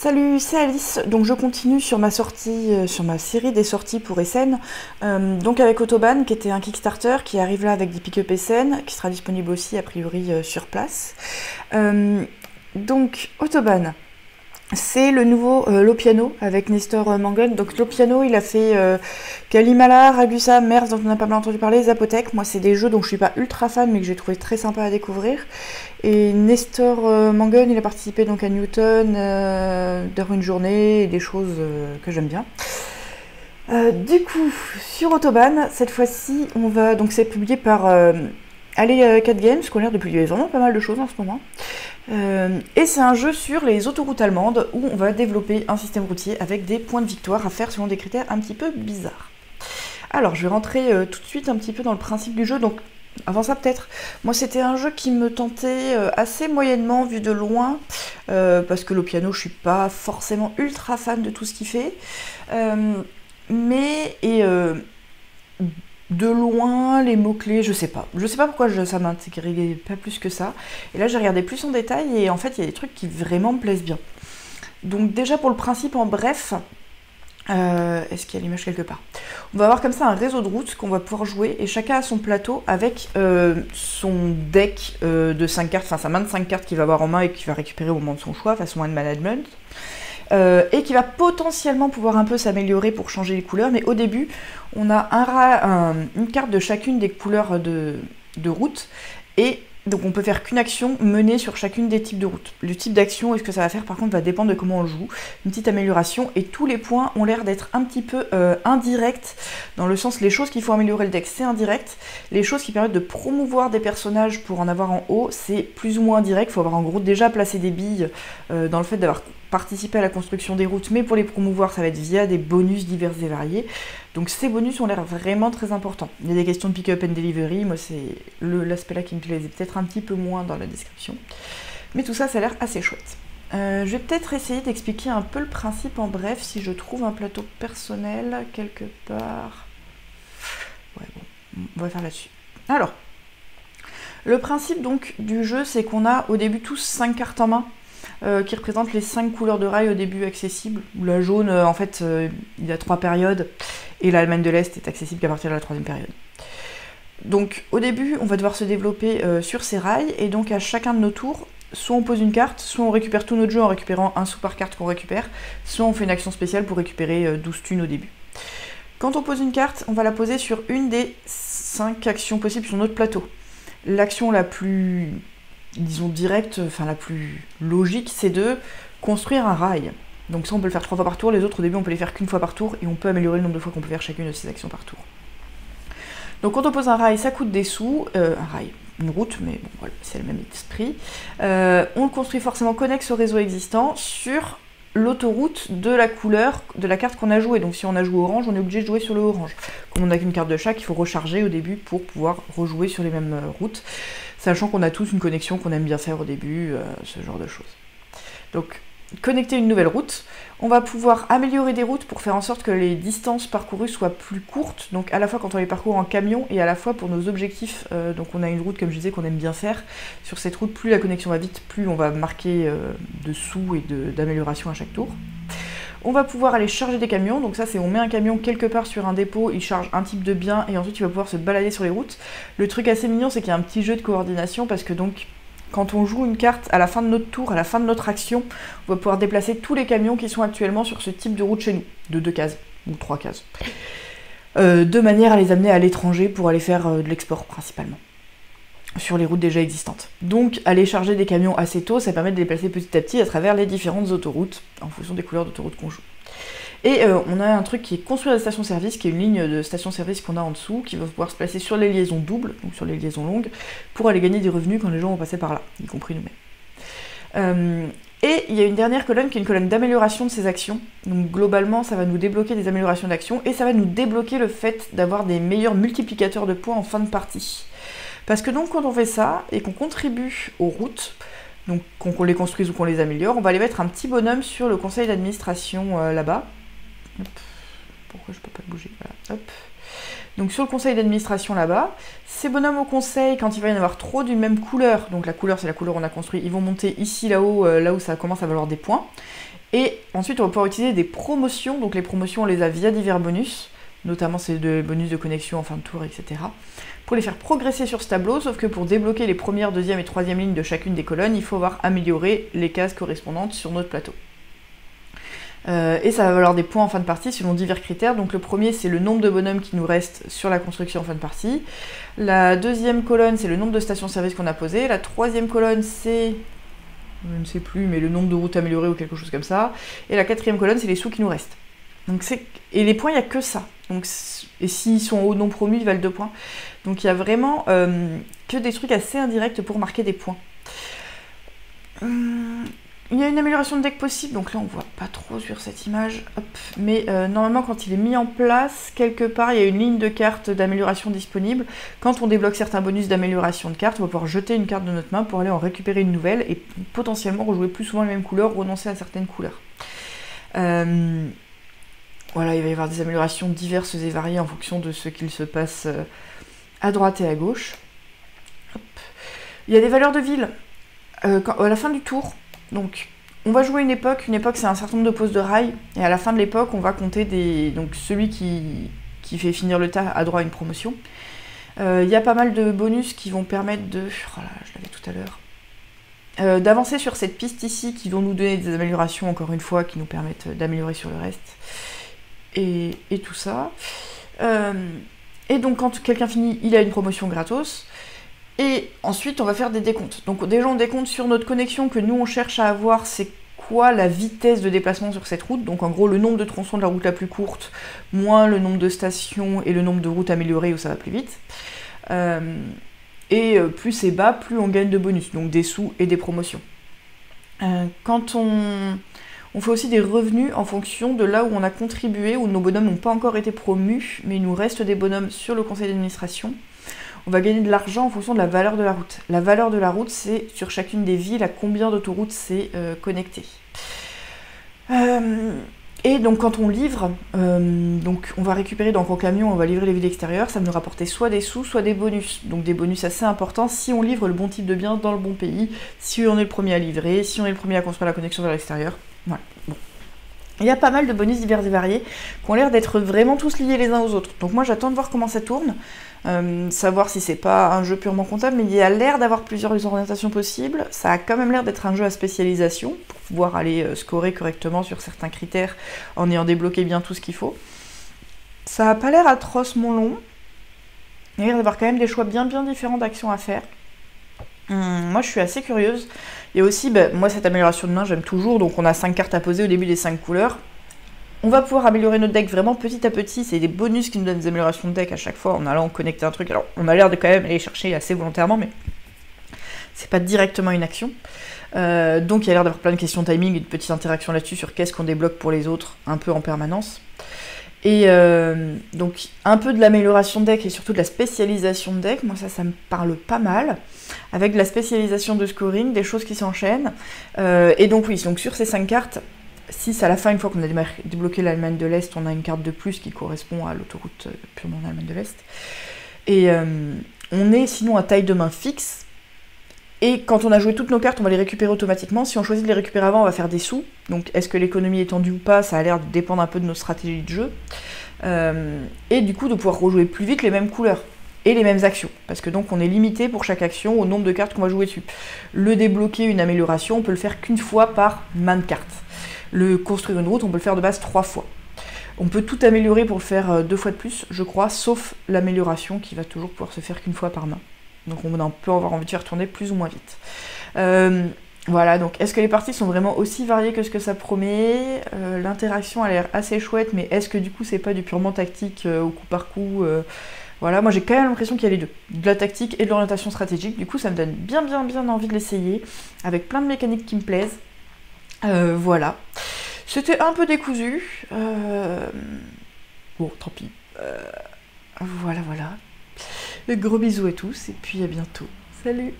Salut, c'est Alice. Donc je continue sur ma sortie, sur ma série des sorties pour Essen. Donc avec Autobahn, qui était un Kickstarter, qui arrive là avec des pick-up Essen, qui sera disponible aussi a priori sur place. Donc Autobahn, c'est le nouveau Lopiano avec Nestor Mangon. Donc Lopiano, il a fait Kalimala, Ragusa, Mers, dont on a pas mal entendu parler, Zapotec. Moi, c'est des jeux dont je suis pas ultra fan, mais que j'ai trouvé très sympa à découvrir. Et Nestor Mangon, il a participé donc à Newton, dans une journée, et des choses que j'aime bien. Du coup, sur Autobahn, cette fois-ci, on va donc c'est publié par Allez 4 Games, qui ont l'air de publier vraiment pas mal de choses en ce moment. Et c'est un jeu sur les autoroutes allemandes où on va développer un système routier avec des points de victoire à faire selon des critères un petit peu bizarres. Alors, je vais rentrer tout de suite un petit peu dans le principe du jeu. Donc, avant ça, peut-être, moi c'était un jeu qui me tentait assez moyennement vu de loin, parce que Lopiano, je suis pas forcément ultra fan de tout ce qu'il fait. De loin, les mots-clés, je sais pas pourquoi ça m'intégrait pas plus que ça. Et là, j'ai regardé plus en détail et en fait, il y a des trucs qui vraiment me plaisent bien. Donc déjà, pour le principe, en bref, est-ce qu'il y a l'image quelque part? On va avoir comme ça un réseau de routes qu'on va pouvoir jouer et chacun a son plateau avec son deck de 5 cartes, enfin sa main de 5 cartes qu'il va avoir en main et qu'il va récupérer au moment de son choix, façon hand management. Et qui va potentiellement pouvoir un peu s'améliorer pour changer les couleurs, mais au début, on a une carte de chacune des couleurs de route, et donc on peut faire qu'une action menée sur chacune des types de routes. Le type d'action et ce que ça va faire par contre va dépendre de comment on joue, une petite amélioration, et tous les points ont l'air d'être un petit peu indirects, dans le sens les choses qu'il faut améliorer le deck c'est indirect, les choses qui permettent de promouvoir des personnages pour en avoir en haut c'est plus ou moins indirect, il faut avoir en gros déjà placé des billes dans le fait d'avoir participé à la construction des routes, mais pour les promouvoir ça va être via des bonus divers et variés. Donc ces bonus ont l'air vraiment très importants. Il y a des questions de pick-up and delivery, moi c'est l'aspect là qui me plaisait peut-être un petit peu moins dans la description. Mais tout ça, ça a l'air assez chouette. Je vais peut-être essayer d'expliquer un peu le principe en bref, si je trouve un plateau personnel quelque part. Ouais bon, on va faire là-dessus. Alors, le principe donc du jeu, c'est qu'on a au début tous 5 cartes en main, qui représentent les 5 couleurs de rail au début accessibles. La jaune, en fait, il y a 3 périodes, et l'Allemagne de l'Est est accessible qu'à partir de la 3e période. Donc au début, on va devoir se développer sur ces rails, et donc à chacun de nos tours, soit on pose une carte, soit on récupère tout notre jeu en récupérant un sou par carte qu'on récupère, soit on fait une action spéciale pour récupérer 12 thunes au début. Quand on pose une carte, on va la poser sur une des 5 actions possibles sur notre plateau. L'action la plus, disons, directe, enfin la plus logique, c'est de construire un rail. Donc ça, on peut le faire 3 fois par tour, les autres au début on peut les faire qu'une fois par tour, et on peut améliorer le nombre de fois qu'on peut faire chacune de ces actions par tour. Donc quand on pose un rail, ça coûte des sous, un rail, une route, mais bon voilà, c'est le même esprit. On le construit forcément connexe au réseau existant sur l'autoroute de la couleur de la carte qu'on a jouée. Donc si on a joué orange, on est obligé de jouer sur le orange. Comme on n'a qu'une carte de chaque, il faut recharger au début pour pouvoir rejouer sur les mêmes routes, sachant qu'on a tous une connexion qu'on aime bien faire au début, ce genre de choses. Donc connecter une nouvelle route, on va pouvoir améliorer des routes pour faire en sorte que les distances parcourues soient plus courtes, donc à la fois quand on les parcourt en camion et à la fois pour nos objectifs. Donc on a une route, comme je disais, qu'on aime bien faire. Sur cette route, plus la connexion va vite, plus on va marquer de sous et d'amélioration à chaque tour. On va pouvoir aller charger des camions, donc ça c'est on met un camion quelque part sur un dépôt, il charge un type de bien et ensuite il va pouvoir se balader sur les routes. Le truc assez mignon, c'est qu'il y a un petit jeu de coordination parce que donc quand on joue une carte à la fin de notre tour, à la fin de notre action, on va pouvoir déplacer tous les camions qui sont actuellement sur ce type de route chez nous, de 2 cases, ou 3 cases, de manière à les amener à l'étranger pour aller faire de l'export principalement, sur les routes déjà existantes. Donc aller charger des camions assez tôt, ça permet de les déplacer petit à petit à travers les différentes autoroutes, en fonction des couleurs d'autoroute qu'on joue. Et on a un truc qui est construire des stations-service, qui est une ligne de stations-service qu'on a en dessous, qui va pouvoir se placer sur les liaisons doubles, donc sur les liaisons longues, pour aller gagner des revenus quand les gens vont passer par là, y compris nous-mêmes. Et il y a une dernière colonne qui est une colonne d'amélioration de ces actions. Donc globalement, ça va nous débloquer des améliorations d'actions, et ça va nous débloquer le fait d'avoir des meilleurs multiplicateurs de points en fin de partie. Parce que donc quand on fait ça, et qu'on contribue aux routes, donc qu'on les construise ou qu'on les améliore, on va aller mettre un petit bonhomme sur le conseil d'administration là-bas. Pourquoi je peux pas le bouger? Voilà. Hop. Donc sur le conseil d'administration là-bas, ces bonhommes au conseil, quand il va y en avoir trop d'une même couleur, donc la couleur c'est la couleur qu'on a construit, ils vont monter ici là-haut, là où ça commence à valoir des points. Et ensuite, on va pouvoir utiliser des promotions. Donc les promotions, on les a via divers bonus, notamment c'est de bonus de connexion en fin de tour, etc. Pour les faire progresser sur ce tableau, sauf que pour débloquer les premières, deuxième et troisième lignes de chacune des colonnes, il faut avoir amélioré les cases correspondantes sur notre plateau. Et ça va valoir des points en fin de partie selon divers critères. Donc le premier, c'est le nombre de bonhommes qui nous restent sur la construction en fin de partie. La deuxième colonne, c'est le nombre de stations-service qu'on a posées. La troisième colonne, c'est... je ne sais plus, mais le nombre de routes améliorées ou quelque chose comme ça. Et la quatrième colonne, c'est les sous qui nous restent. Donc et les points, il n'y a que ça. Donc, et s'ils sont hauts non promus, ils valent 2 points. Donc il y a vraiment que des trucs assez indirects pour marquer des points. Il y a une amélioration de deck possible, donc là on voit pas trop sur cette image, hop. Mais normalement quand il est mis en place, quelque part il y a une ligne de cartes d'amélioration disponible. Quand on débloque certains bonus d'amélioration de cartes, on va pouvoir jeter une carte de notre main pour aller en récupérer une nouvelle et potentiellement rejouer plus souvent les mêmes couleurs, renoncer à certaines couleurs. Voilà, il va y avoir des améliorations diverses et variées en fonction de ce qu'il se passe à droite et à gauche. Hop. Il y a des valeurs de ville à la fin du tour. Donc, on va jouer une époque c'est un certain nombre de poses de rails, et à la fin de l'époque, on va compter des... Donc celui qui fait finir le tas a droit à une promotion. Il y a pas mal de bonus qui vont permettre de... Oh là, je l'avais tout à l'heure. D'avancer sur cette piste ici, qui vont nous donner des améliorations, encore une fois, qui nous permettent d'améliorer sur le reste. Et tout ça. Et donc, quand quelqu'un finit, il a une promotion gratos. Et ensuite, on va faire des décomptes. Donc déjà, on décompte sur notre connexion que nous, on cherche à avoir, c'est quoi la vitesse de déplacement sur cette route. Donc en gros, le nombre de tronçons de la route la plus courte, moins le nombre de stations et le nombre de routes améliorées où ça va plus vite. Plus c'est bas, plus on gagne de bonus, donc des sous et des promotions. Quand on fait aussi des revenus en fonction de là où on a contribué, où nos bonhommes n'ont pas encore été promus, mais il nous reste des bonhommes sur le conseil d'administration. On va gagner de l'argent en fonction de la valeur de la route. La valeur de la route, c'est sur chacune des villes à combien d'autoroutes c'est connecté. Et donc quand on livre, donc on va récupérer donc en camion, on va livrer les villes extérieures, ça va nous rapporter soit des sous, soit des bonus. Donc des bonus assez importants si on livre le bon type de bien dans le bon pays, si on est le premier à livrer, si on est le premier à construire la connexion vers l'extérieur. Voilà. Bon. Il y a pas mal de bonus divers et variés qui ont l'air d'être vraiment tous liés les uns aux autres. Donc moi j'attends de voir comment ça tourne, savoir si c'est pas un jeu purement comptable, mais il y a l'air d'avoir plusieurs orientations possibles. Ça a quand même l'air d'être un jeu à spécialisation, pour pouvoir aller scorer correctement sur certains critères en ayant débloqué bien tout ce qu'il faut. Ça a pas l'air atrocement long. Il y a l'air d'avoir quand même des choix bien différents d'actions à faire. Moi je suis assez curieuse. Il y a aussi, moi cette amélioration de main j'aime toujours, donc on a 5 cartes à poser au début des 5 couleurs. On va pouvoir améliorer notre deck vraiment petit à petit, c'est des bonus qui nous donnent des améliorations de deck à chaque fois en allant connecter un truc. Alors on a l'air de quand même aller chercher assez volontairement, mais c'est pas directement une action. Donc il y a l'air d'avoir plein de questions timing et de petites interactions là-dessus sur qu'est-ce qu'on débloque pour les autres, un peu en permanence. Et donc un peu de l'amélioration de deck et surtout de la spécialisation de deck, moi ça me parle pas mal, avec de la spécialisation de scoring, des choses qui s'enchaînent. Et donc oui, donc sur ces 5 cartes, 6 à la fin, une fois qu'on a débloqué l'Allemagne de l'Est, on a une carte de plus qui correspond à l'autoroute purement en Allemagne de l'Est. Et on est sinon à taille de main fixe. Et quand on a joué toutes nos cartes, on va les récupérer automatiquement. Si on choisit de les récupérer avant, on va faire des sous. Donc est-ce que l'économie est tendue ou pas, ça a l'air de dépendre un peu de nos stratégies de jeu. Et du coup de pouvoir rejouer plus vite les mêmes couleurs et les mêmes actions. Parce que donc on est limité pour chaque action au nombre de cartes qu'on va jouer dessus. Le débloquer une amélioration, on peut le faire qu'une fois par main de cartes. Le construire une route, on peut le faire de base 3 fois. On peut tout améliorer pour le faire 2 fois de plus, je crois, sauf l'amélioration qui va toujours pouvoir se faire qu'une fois par main. Donc on peut avoir envie de faire tourner plus ou moins vite. Voilà, donc est-ce que les parties sont vraiment aussi variées que ce que ça promet? L'interaction a l'air assez chouette, mais est-ce que du coup c'est pas du purement tactique au coup par coup? Voilà, moi j'ai quand même l'impression qu'il y a les deux, de la tactique et de l'orientation stratégique. Du coup ça me donne bien envie de l'essayer, avec plein de mécaniques qui me plaisent. Voilà. C'était un peu décousu. Bon, tant pis. Voilà. Gros bisous à tous et puis à bientôt. Salut!